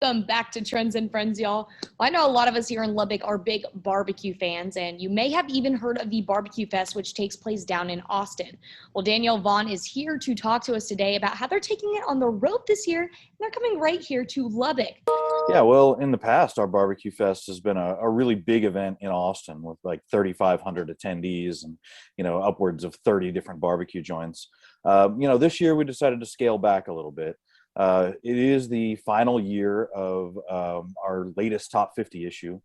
Welcome back to Trends and Friends, y'all. I know a lot of us here in Lubbock are big barbecue fans, and you may have even heard of the Barbecue Fest, which takes place down in Austin. Well, Danielle Vaughn is here to talk to us today about how they're taking it on the road this year, and they're coming right here to Lubbock. Yeah, well, in the past, our Barbecue Fest has been a really big event in Austin with like 3,500 attendees and, upwards of 30 different barbecue joints. This year we decided to scale back a little bit. It is the final year of our latest Top 50 issue,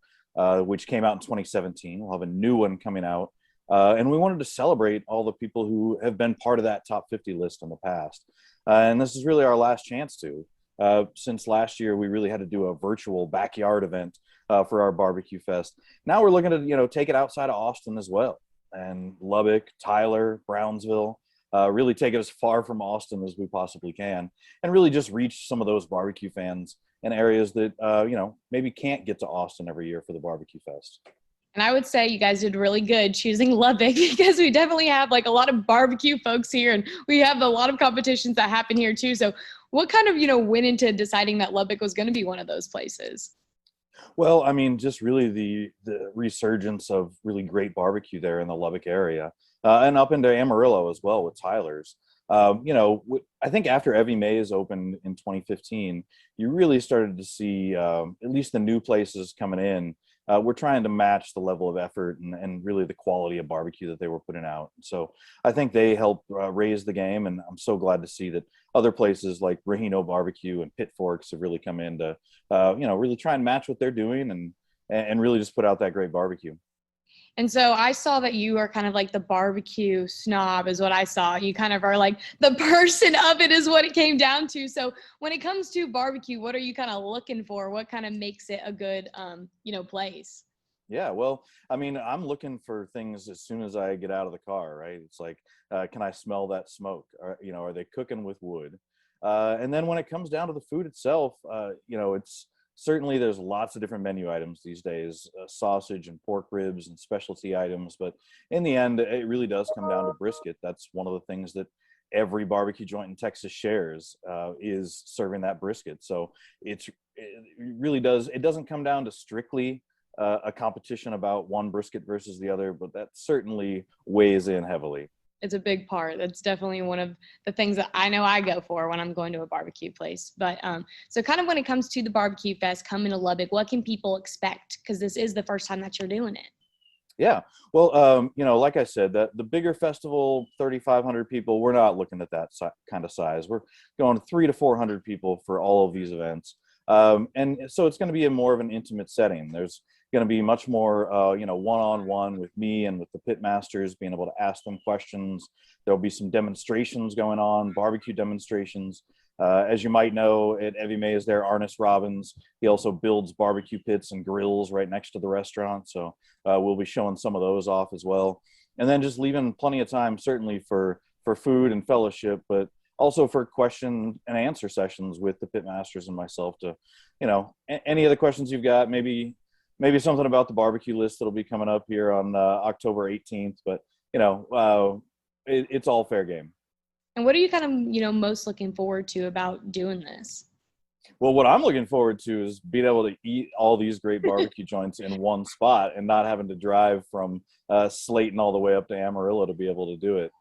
which came out in 2017. We'll have a new one coming out. And we wanted to celebrate all the people who have been part of that Top 50 list in the past. And this is really our last chance to. Since last year, we really had to do a virtual backyard event for our Barbecue Fest. Now we're looking to, take it outside of Austin as well. And Lubbock, Tyler, Brownsville, really take it as far from Austin as we possibly can, and really just reach some of those barbecue fans in areas that, maybe can't get to Austin every year for the Barbecue Fest. And I would say you guys did really good choosing Lubbock because we definitely have like a lot of barbecue folks here, and we have a lot of competitions that happen here too. So what kind of, went into deciding that Lubbock was going to be one of those places? Well, I mean, just really the resurgence of really great barbecue there in the Lubbock area, and up into Amarillo as well with Tyler's. I think after Evie Mae's opened in 2015, you really started to see at least the new places coming in. We're trying to match the level of effort and really the quality of barbecue that they were putting out. So I think they helped raise the game, and I'm so glad to see that other places like Rahino Barbecue and Pit Forks have really come in to, really try and match what they're doing and really just put out that great barbecue. And so I saw that you are kind of like the barbecue snob is what I saw. You kind of are like the person of it is what it came down to. So when it comes to barbecue, what are you kind of looking for? What kind of makes it a good, place? Yeah, well, I mean, I'm looking for things as soon as I get out of the car, right? It's like, can I smell that smoke? Or, are they cooking with wood? And then when it comes down to the food itself, it's certainly there's lots of different menu items these days, sausage and pork ribs and specialty items. But in the end, it really does come down to brisket. That's one of the things that every barbecue joint in Texas shares, is serving that brisket. So it really does. It doesn't come down to strictly a competition about one brisket versus the other, but that certainly weighs in heavily. It's a big part. That's definitely one of the things that I know I go for when I'm going to a barbecue place. But so kind of when it comes to the Barbecue Fest coming to Lubbock, what can people expect? Because this is the first time that you're doing it. Yeah. Well, like I said, that the bigger festival, 3,500 people, we're not looking at that kind of size. We're going 300 to 400 people for all of these events. And so it's going to be a more of an intimate setting. There's going to be much more, one-on-one with me and with the pit masters, being able to ask them questions. There'll be some demonstrations going on, barbecue demonstrations. As you might know, at Evie Mae is there, Arnis Robbins. He also builds barbecue pits and grills right next to the restaurant. So we'll be showing some of those off as well. And then just leaving plenty of time, certainly for food and fellowship, but also for question and answer sessions with the pit masters and myself to, any of the questions you've got, maybe something about the barbecue list that'll be coming up here on October 18th, but it's all fair game. And what are you kind of, most looking forward to about doing this? Well, what I'm looking forward to is being able to eat all these great barbecue joints in one spot and not having to drive from Slayton all the way up to Amarillo to be able to do it.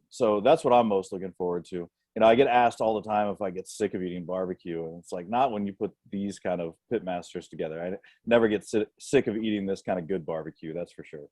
So that's what I'm most looking forward to. I get asked all the time if I get sick of eating barbecue, and it's like, not when you put these kind of pit masters together. I never get sick of eating this kind of good barbecue, that's for sure.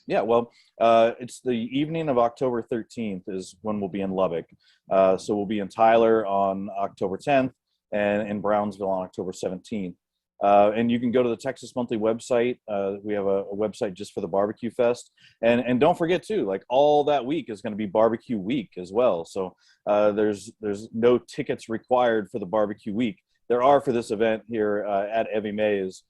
Yeah, well, it's the evening of October 13th is when we'll be in Lubbock. So we'll be in Tyler on October 10th and in Brownsville on October 17th. And you can go to the Texas Monthly website. We have a website just for the Barbecue Fest. And don't forget, too, like all that week is going to be Barbecue Week as well. So there's no tickets required for the Barbecue Week. There are for this event here at Evie Mae's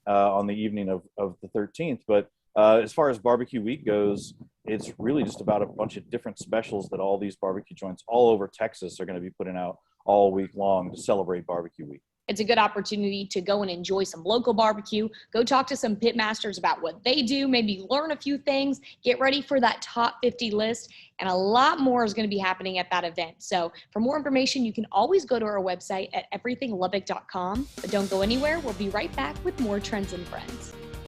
on the evening of the 13th. But as far as Barbecue Week goes, it's really just about a bunch of different specials that all these barbecue joints all over Texas are going to be putting out all week long to celebrate Barbecue Week. It's a good opportunity to go and enjoy some local barbecue, go talk to some pit masters about what they do, maybe learn a few things, get ready for that top 50 list, and a lot more is going to be happening at that event. So for more information, you can always go to our website at everythinglubbock.com. But don't go anywhere. We'll be right back with more Trends and Friends.